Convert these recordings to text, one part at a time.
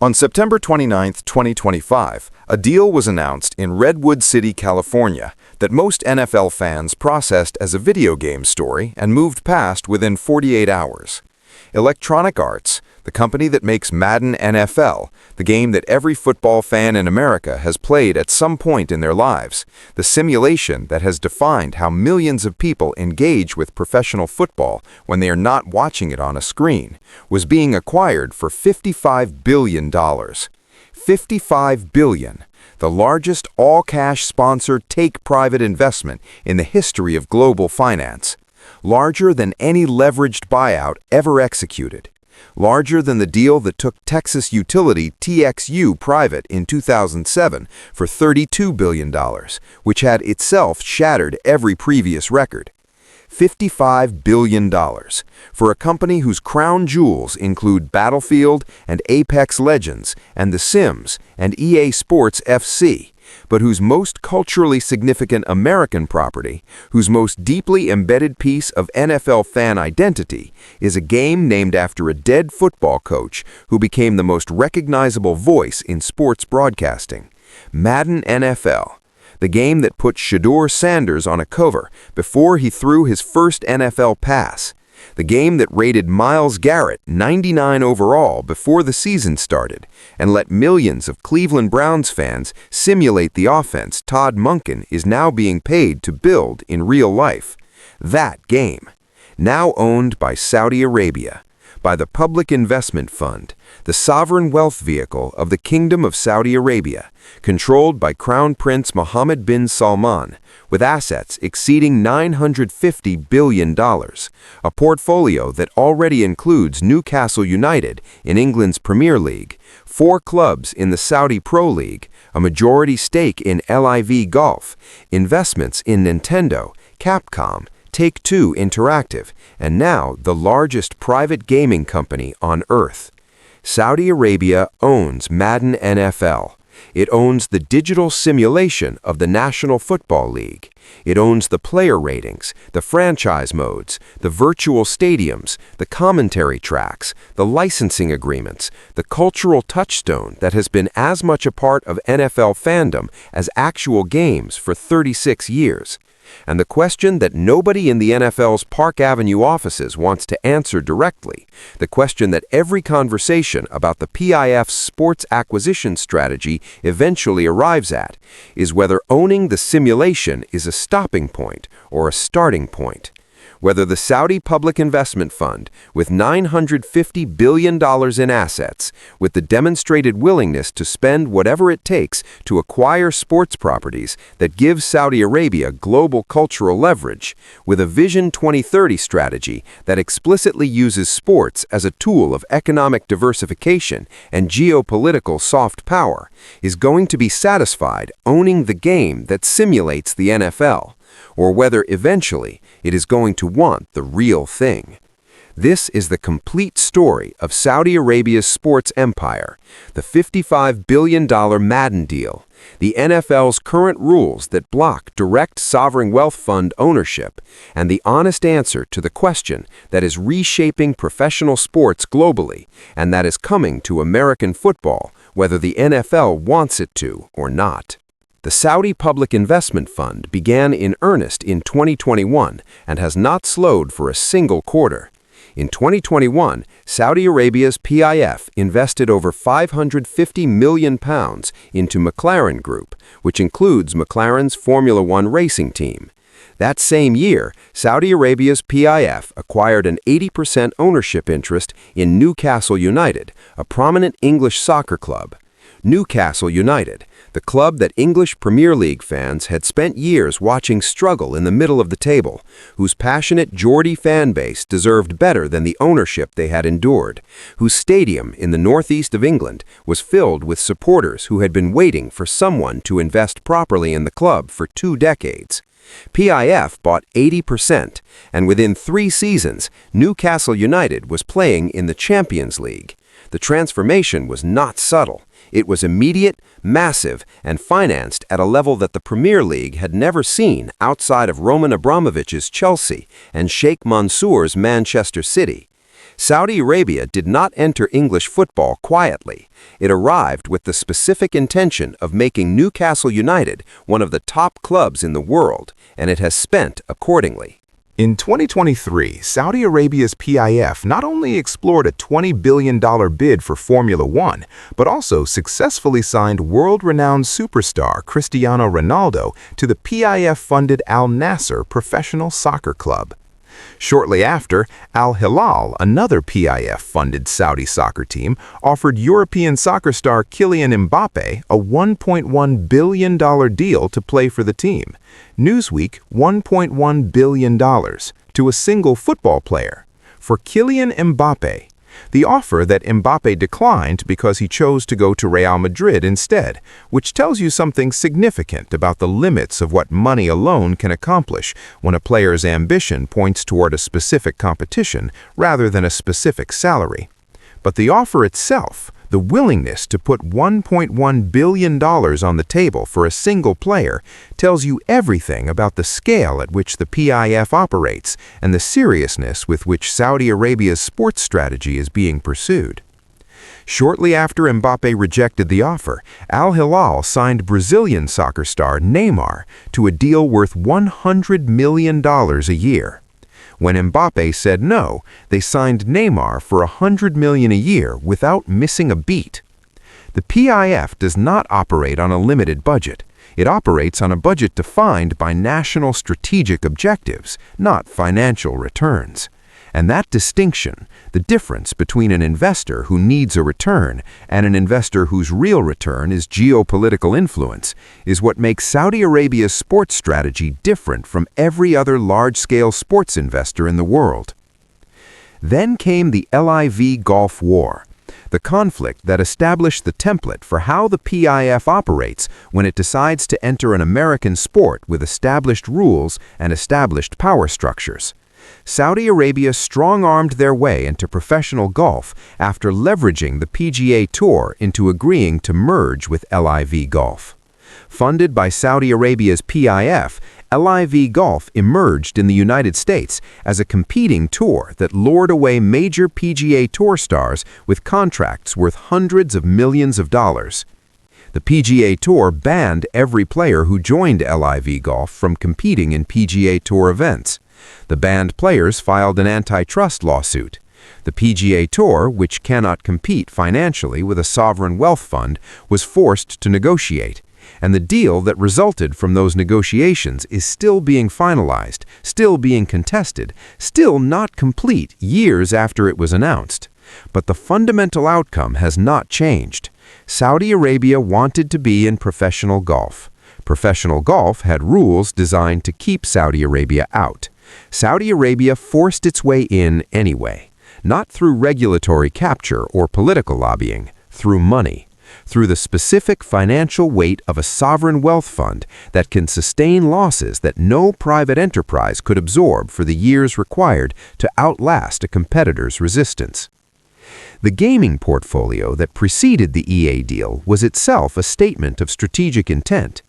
On September 29, 2025, a deal was announced in Redwood City, California, that most NFL fans processed as a video game story and moved past within 48 hours. Electronic Arts, the company that makes Madden NFL, the game that every football fan in America has played at some point in their lives, the simulation that has defined how millions of people engage with professional football when they are not watching it on a screen, was being acquired for $55 billion. $55 billion, the largest all-cash sponsored take-private investment in the history of global finance. Larger than any leveraged buyout ever executed. Larger than the deal that took Texas utility TXU private in 2007 for $32 billion, which had itself shattered every previous record. $55 billion for a company whose crown jewels include Battlefield and Apex Legends and The Sims and EA Sports FC, but whose most culturally significant American property, whose most deeply embedded piece of NFL fan identity, is a game named after a dead football coach who became the most recognizable voice in sports broadcasting. Madden NFL, the game that put Shedeur Sanders on a cover before he threw his first NFL pass. The game that rated Myles Garrett 99 overall before the season started and let millions of Cleveland Browns fans simulate the offense Todd Monken is now being paid to build in real life. That game, now owned by Saudi Arabia, by the Public Investment Fund, the sovereign wealth vehicle of the Kingdom of Saudi Arabia, controlled by Crown Prince Mohammed bin Salman, with assets exceeding $950 billion, a portfolio that already includes Newcastle United in England's Premier League, 4 clubs in the Saudi Pro League, a majority stake in LIV Golf, investments in Nintendo, Capcom, Take-Two Interactive, and now the largest private gaming company on Earth. Saudi Arabia owns Madden NFL. It owns the digital simulation of the National Football League. It owns the player ratings, the franchise modes, the virtual stadiums, the commentary tracks, the licensing agreements, the cultural touchstone that has been as much a part of NFL fandom as actual games for 36 years. And the question that nobody in the NFL's Park Avenue offices wants to answer directly, the question that every conversation about the PIF's sports acquisition strategy eventually arrives at, is whether owning the simulation is a stopping point or a starting point. Whether the Saudi Public Investment Fund, with $950 billion in assets, with the demonstrated willingness to spend whatever it takes to acquire sports properties that give Saudi Arabia global cultural leverage, with a Vision 2030 strategy that explicitly uses sports as a tool of economic diversification and geopolitical soft power, is going to be satisfied owning the game that simulates the NFL, or whether eventually it is going to want the real thing. This is the complete story of Saudi Arabia's sports empire, the $55 billion Madden deal, the NFL's current rules that block direct sovereign wealth fund ownership, and the honest answer to the question that is reshaping professional sports globally and that is coming to American football, whether the NFL wants it to or not. The Saudi Public Investment Fund began in earnest in 2021 and has not slowed for a single quarter. In 2021, Saudi Arabia's PIF invested over £550 million into McLaren Group, which includes McLaren's Formula One racing team. That same year, Saudi Arabia's PIF acquired an 80% ownership interest in Newcastle United, a prominent English soccer club. Newcastle United, the club that English Premier League fans had spent years watching struggle in the middle of the table, whose passionate Geordie fan base deserved better than the ownership they had endured, whose stadium in the northeast of England was filled with supporters who had been waiting for someone to invest properly in the club for 2 decades. PIF bought 80%, and within 3 seasons, Newcastle United was playing in the Champions League. The transformation was not subtle. It was immediate, massive, and financed at a level that the Premier League had never seen outside of Roman Abramovich's Chelsea and Sheikh Mansour's Manchester City. Saudi Arabia did not enter English football quietly. It arrived with the specific intention of making Newcastle United one of the top clubs in the world, and it has spent accordingly. In 2023, Saudi Arabia's PIF not only explored a $20 billion bid for Formula One, but also successfully signed world-renowned superstar Cristiano Ronaldo to the PIF-funded Al Nassr professional soccer club. Shortly after, Al Hilal, another PIF-funded Saudi soccer team, offered European soccer star Kylian Mbappe a $1.1 billion deal to play for the team. Newsweek, $1.1 billion to a single football player. For Kylian Mbappe, the offer that Mbappe declined because he chose to go to Real Madrid instead, which tells you something significant about the limits of what money alone can accomplish when a player's ambition points toward a specific competition rather than a specific salary. But the offer itself, the willingness to put $1.1 billion on the table for a single player, tells you everything about the scale at which the PIF operates and the seriousness with which Saudi Arabia's sports strategy is being pursued. Shortly after Mbappe rejected the offer, Al Hilal signed Brazilian soccer star Neymar to a deal worth $100 million a year. When Mbappe said no, they signed Neymar for $100 million a year without missing a beat. The PIF does not operate on a limited budget. It operates on a budget defined by national strategic objectives, not financial returns. And that distinction, the difference between an investor who needs a return and an investor whose real return is geopolitical influence, is what makes Saudi Arabia's sports strategy different from every other large-scale sports investor in the world. Then came the LIV Golf War, the conflict that established the template for how the PIF operates when it decides to enter an American sport with established rules and established power structures. Saudi Arabia strong-armed their way into professional golf after leveraging the PGA Tour into agreeing to merge with LIV Golf. Funded by Saudi Arabia's PIF, LIV Golf emerged in the United States as a competing tour that lured away major PGA Tour stars with contracts worth hundreds of millions of dollars. The PGA Tour banned every player who joined LIV Golf from competing in PGA Tour events. The banned players filed an antitrust lawsuit. The PGA Tour, which cannot compete financially with a sovereign wealth fund, was forced to negotiate. And the deal that resulted from those negotiations is still being finalized, still being contested, still not complete years after it was announced. But the fundamental outcome has not changed. Saudi Arabia wanted to be in professional golf. Professional golf had rules designed to keep Saudi Arabia out. Saudi Arabia forced its way in anyway, not through regulatory capture or political lobbying, through money, through the specific financial weight of a sovereign wealth fund that can sustain losses that no private enterprise could absorb for the years required to outlast a competitor's resistance. The gaming portfolio that preceded the EA deal was itself a statement of strategic intent.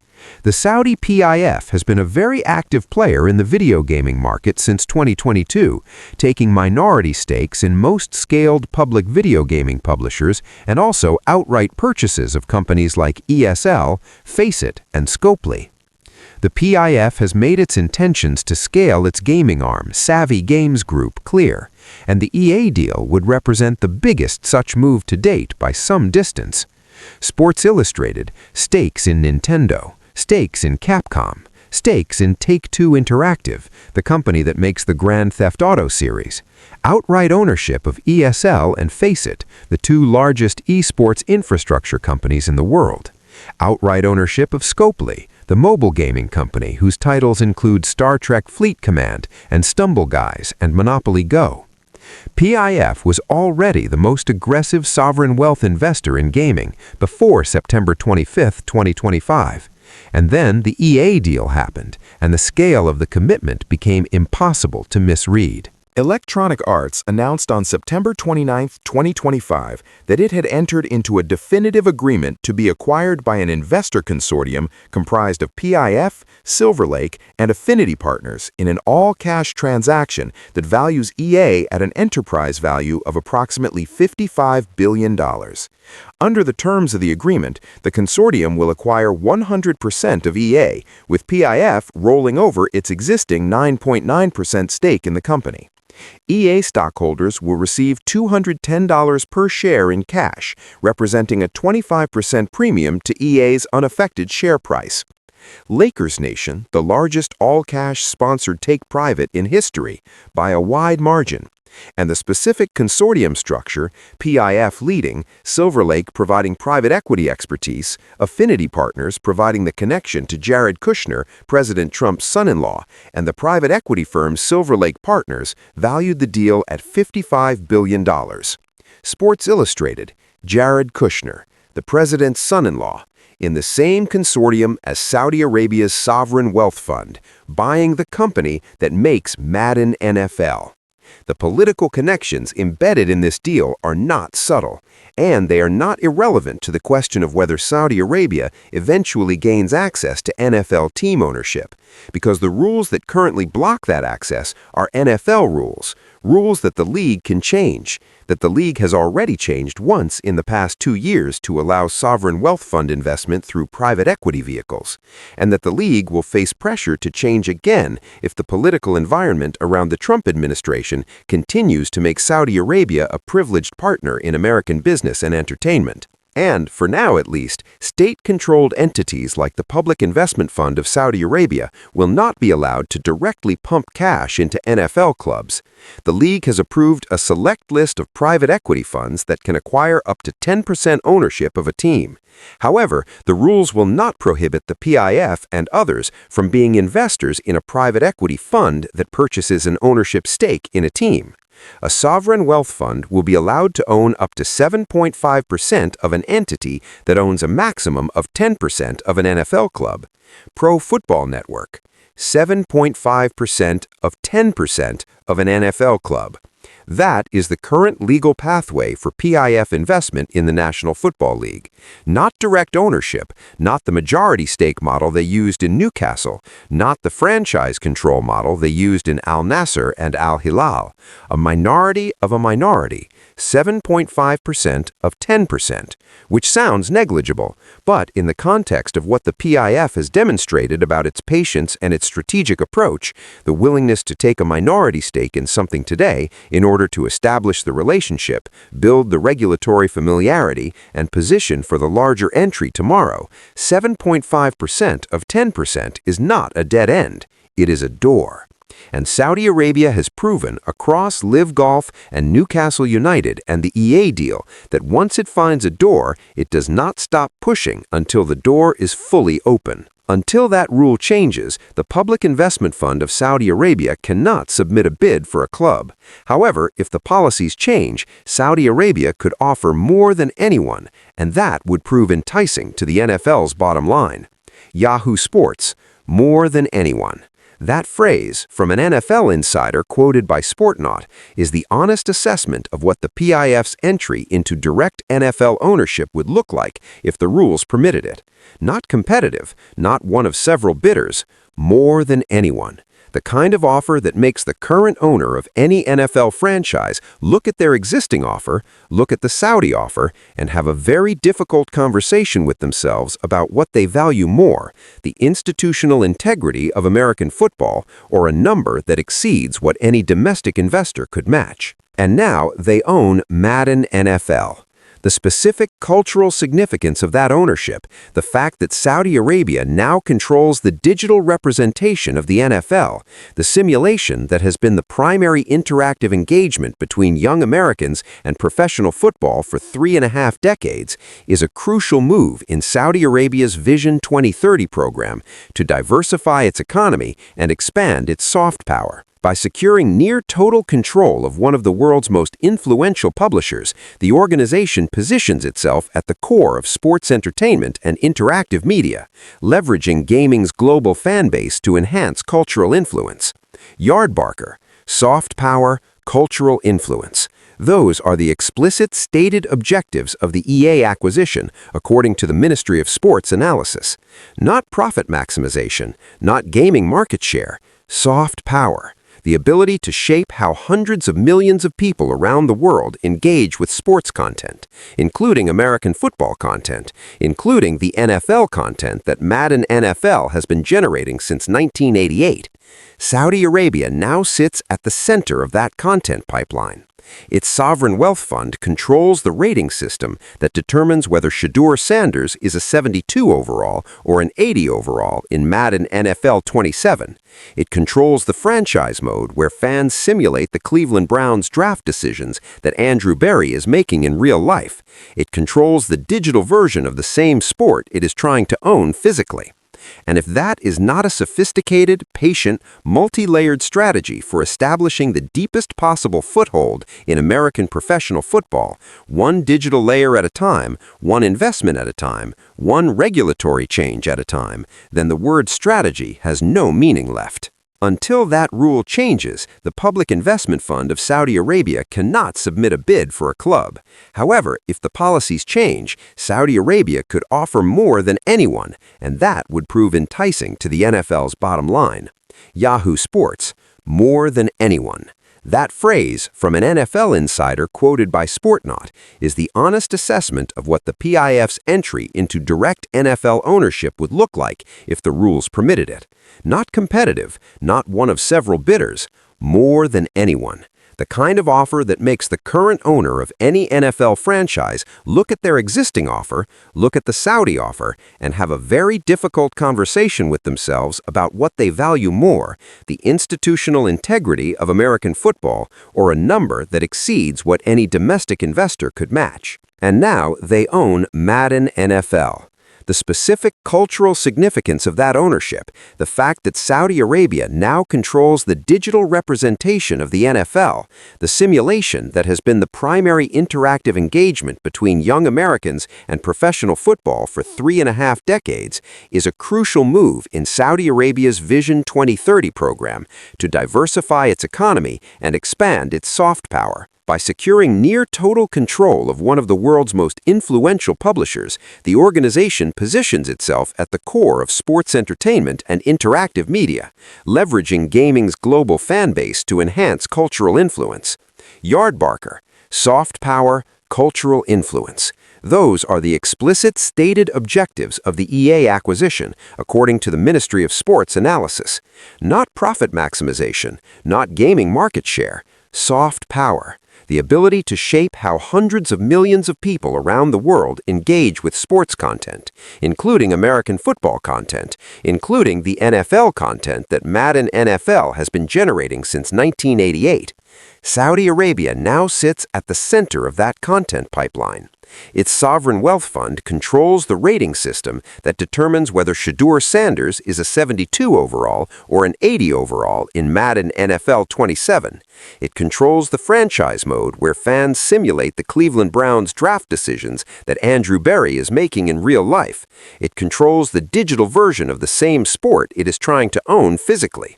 The Saudi PIF has been a very active player in the video gaming market since 2022, taking minority stakes in most scaled public video gaming publishers and also outright purchases of companies like ESL, Faceit, and Scopely. The PIF has made its intentions to scale its gaming arm, Savvy Games Group, clear, and the EA deal would represent the biggest such move to date by some distance. Sports Illustrated, stakes in Nintendo, stakes in Capcom, stakes in Take-Two Interactive, the company that makes the Grand Theft Auto series, outright ownership of ESL and Faceit, the two largest esports infrastructure companies in the world, outright ownership of Scopely, the mobile gaming company whose titles include Star Trek Fleet Command and Stumble Guys and Monopoly Go. PIF was already the most aggressive sovereign wealth investor in gaming before September 25, 2025. And then the EA deal happened, and the scale of the commitment became impossible to misread. Electronic Arts announced on September 29, 2025, that it had entered into a definitive agreement to be acquired by an investor consortium comprised of PIF, Silver Lake, and affinity partners in an all-cash transaction that values EA at an enterprise value of approximately $55 billion. Under the terms of the agreement, the consortium will acquire 100% of EA, with PIF rolling over its existing 9.9% stake in the company. EA stockholders will receive $210 per share in cash, representing a 25% premium to EA's unaffected share price. Lakers Nation, the largest all-cash sponsored take-private in history, by a wide margin. And the specific consortium structure, PIF leading, Silver Lake providing private equity expertise, affinity partners providing the connection to Jared Kushner, President Trump's son-in-law, and the private equity firm Silver Lake Partners valued the deal at $55 billion. Sports Illustrated, Jared Kushner, the president's son-in-law, in the same consortium as Saudi Arabia's sovereign wealth fund, buying the company that makes Madden NFL. The political connections embedded in this deal are not subtle, and they are not irrelevant to the question of whether Saudi Arabia eventually gains access to NFL team ownership, because the rules that currently block that access are NFL rules, rules that the league can change, that the league has already changed once in the past 2 years to allow sovereign wealth fund investment through private equity vehicles, and that the league will face pressure to change again if the political environment around the Trump administration continues to make Saudi Arabia a privileged partner in American business and entertainment. And, for now at least, state-controlled entities like the Public Investment Fund of Saudi Arabia will not be allowed to directly pump cash into NFL clubs. The league has approved a select list of private equity funds that can acquire up to 10% ownership of a team. However, the rules will not prohibit the PIF and others from being investors in a private equity fund that purchases an ownership stake in a team. A sovereign wealth fund will be allowed to own up to 7.5% of an entity that owns a maximum of 10% of an NFL club. Pro Football Network, 7.5% of 10% of an NFL club. That is the current legal pathway for PIF investment in the National Football League. Not direct ownership, not the majority stake model they used in Newcastle, not the franchise control model they used in Al Nassr and Al Hilal. A minority of a minority, 7.5% of 10%, which sounds negligible, but in the context of what the PIF has demonstrated about its patience and its strategic approach, the willingness to take a minority stake in something today in order to establish the relationship, build the regulatory familiarity, and position for the larger entry tomorrow, 7.5% of 10% is not a dead end. It is a door. And Saudi Arabia has proven across LIV Golf and Newcastle United and the EA deal that once it finds a door, it does not stop pushing until the door is fully open. Until that rule changes, the Public Investment Fund of Saudi Arabia cannot submit a bid for a club. However, if the policies change, Saudi Arabia could offer more than anyone, and that would prove enticing to the NFL's bottom line. Yahoo Sports, more than anyone. That phrase, from an NFL insider quoted by Sportnaut, is the honest assessment of what the PIF's entry into direct NFL ownership would look like if the rules permitted it. Not competitive, not one of several bidders, more than anyone. The kind of offer that makes the current owner of any NFL franchise look at their existing offer, look at the Saudi offer, and have a very difficult conversation with themselves about what they value more, the institutional integrity of American football or a number that exceeds what any domestic investor could match. And now they own Madden NFL. The specific cultural significance of that ownership, the fact that Saudi Arabia now controls the digital representation of the NFL, the simulation that has been the primary interactive engagement between young Americans and professional football for 3.5 decades, is a crucial move in Saudi Arabia's Vision 2030 program to diversify its economy and expand its soft power. By securing near-total control of one of the world's most influential publishers, the organization positions itself at the core of sports entertainment and interactive media, leveraging gaming's global fan base to enhance cultural influence. Yardbarker, soft power, cultural influence. Those are the explicit stated objectives of the EA acquisition, according to the Ministry of Sports analysis. Not profit maximization, not gaming market share, soft power. The ability to shape how hundreds of millions of people around the world engage with sports content, including American football content, including the NFL content that Madden NFL has been generating since 1988. Saudi Arabia now sits at the center of that content pipeline. Its sovereign wealth fund controls the rating system that determines whether Shedeur Sanders is a 72 overall or an 80 overall in Madden NFL 27. It controls the franchise mode where fans simulate the Cleveland Browns draft decisions that Andrew Berry is making in real life. It controls the digital version of the same sport it is trying to own physically. And if that is not a sophisticated, patient, multi-layered strategy for establishing the deepest possible foothold in American professional football, one digital layer at a time, one investment at a time, one regulatory change at a time, then the word strategy has no meaning left. Until that rule changes, the Public Investment Fund of Saudi Arabia cannot submit a bid for a club. However, if the policies change, Saudi Arabia could offer more than anyone, and that would prove enticing to the NFL's bottom line. Yahoo Sports, more than anyone. That phrase, from an NFL insider quoted by Sportnaut, is the honest assessment of what the PIF's entry into direct NFL ownership would look like if the rules permitted it. Not competitive, not one of several bidders, more than anyone. The kind of offer that makes the current owner of any NFL franchise look at their existing offer, look at the Saudi offer, and have a very difficult conversation with themselves about what they value more, the institutional integrity of American football or a number that exceeds what any domestic investor could match. And now they own Madden NFL. The specific cultural significance of that ownership, the fact that Saudi Arabia now controls the digital representation of the NFL, the simulation that has been the primary interactive engagement between young Americans and professional football for 3.5 decades, is a crucial move in Saudi Arabia's Vision 2030 program to diversify its economy and expand its soft power. By securing near-total control of one of the world's most influential publishers, the organization positions itself at the core of sports entertainment and interactive media, leveraging gaming's global fan base to enhance cultural influence. Yardbarker, soft power, cultural influence. Those are the explicit stated objectives of the EA acquisition, according to the Ministry of Sports analysis. Not profit maximization, not gaming market share, soft power. The ability to shape how hundreds of millions of people around the world engage with sports content, including American football content, including the NFL content that Madden NFL has been generating since 1988. Saudi Arabia now sits at the center of that content pipeline. Its sovereign wealth fund controls the rating system that determines whether Shedeur Sanders is a 72 overall or an 80 overall in Madden NFL 27. It controls the franchise mode where fans simulate the Cleveland Browns draft decisions that Andrew Berry is making in real life. It controls the digital version of the same sport it is trying to own physically.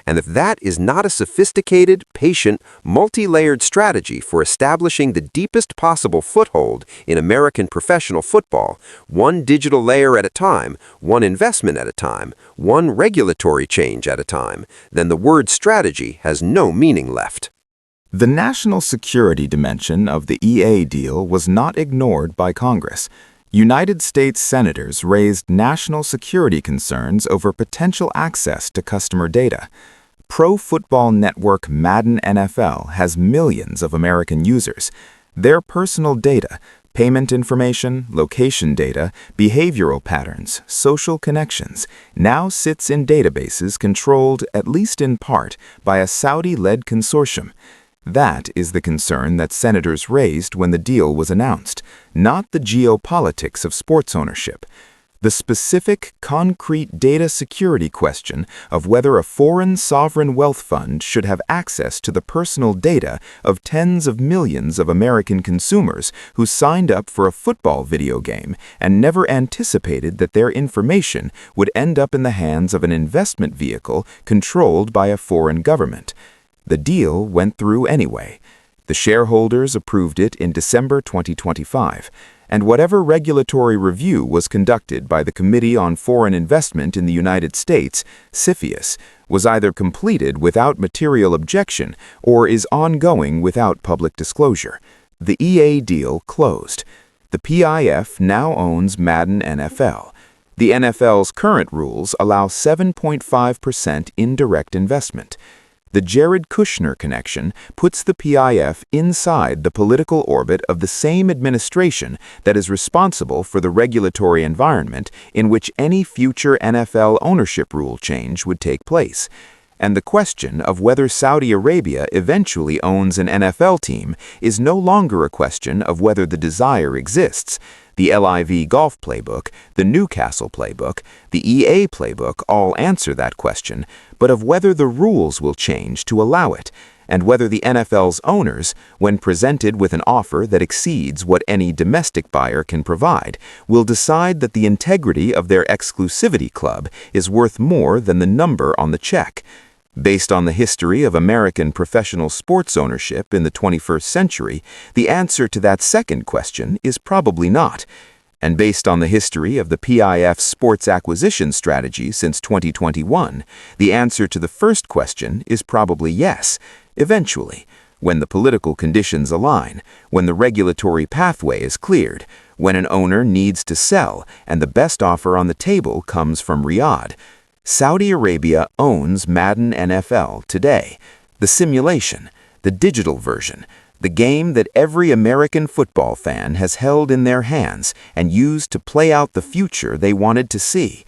And if that is not a sophisticated, patient, multi-layered strategy for establishing the deepest possible foothold in American professional football, one digital layer at a time, one investment at a time, one regulatory change at a time, then the word strategy has no meaning left. The national security dimension of the EA deal was not ignored by Congress. United States senators raised national security concerns over potential access to customer data. Pro Football Network Madden NFL has millions of American users. Their personal data, payment information, location data, behavioral patterns, social connections, now sits in databases controlled, at least in part, by a Saudi-led consortium. That is the concern that senators raised when the deal was announced, not the geopolitics of sports ownership. The specific, concrete data security question of whether a foreign sovereign wealth fund should have access to the personal data of tens of millions of American consumers who signed up for a football video game and never anticipated that their information would end up in the hands of an investment vehicle controlled by a foreign government. The deal went through anyway. The shareholders approved it in December 2025, and whatever regulatory review was conducted by the Committee on Foreign Investment in the United States, CFIUS, was either completed without material objection or is ongoing without public disclosure. The EA deal closed. The PIF now owns Madden NFL. The NFL's current rules allow 7.5% indirect investment. The Jared Kushner connection puts the PIF inside the political orbit of the same administration that is responsible for the regulatory environment in which any future NFL ownership rule change would take place. And the question of whether Saudi Arabia eventually owns an NFL team is no longer a question of whether the desire exists. The LIV Golf playbook, the Newcastle playbook, the EA playbook all answer that question, but of whether the rules will change to allow it, and whether the NFL's owners, when presented with an offer that exceeds what any domestic buyer can provide, will decide that the integrity of their exclusivity club is worth more than the number on the check. Based on the history of American professional sports ownership in the 21st century, the answer to that second question is probably not. And based on the history of the PIF's sports acquisition strategy since 2021, the answer to the first question is probably yes, eventually, when the political conditions align, when the regulatory pathway is cleared, when an owner needs to sell and the best offer on the table comes from Riyadh. Saudi Arabia owns Madden NFL today, the simulation, the digital version, the game that every American football fan has held in their hands and used to play out the future they wanted to see.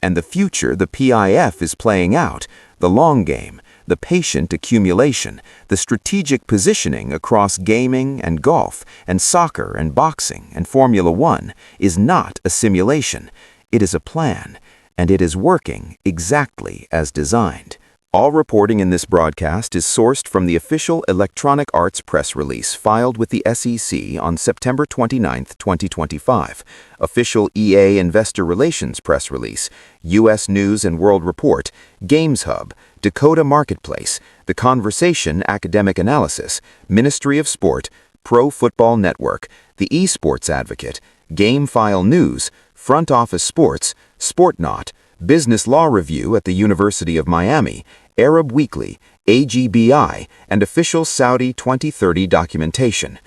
And the future the PIF is playing out, the long game, the patient accumulation, the strategic positioning across gaming and golf and soccer and boxing and Formula One, is not a simulation. It is a plan. And it is working exactly as designed. All reporting in this broadcast is sourced from the official Electronic Arts press release filed with the SEC on September 29, 2025, official EA Investor Relations press release, U.S. News and World Report, Games Hub, Dakota Marketplace, The Conversation Academic Analysis, Ministry of Sport, Pro Football Network, The Esports Advocate, GameFile News, Front Office Sports, SportNaut, Business Law Review at the University of Miami, Arab Weekly, AGBI, and official Saudi 2030 documentation.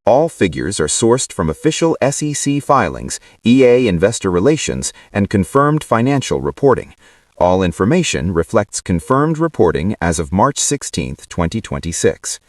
All figures are sourced from official SEC filings, EA Investor Relations, and confirmed financial reporting. All information reflects confirmed reporting as of March 16, 2026.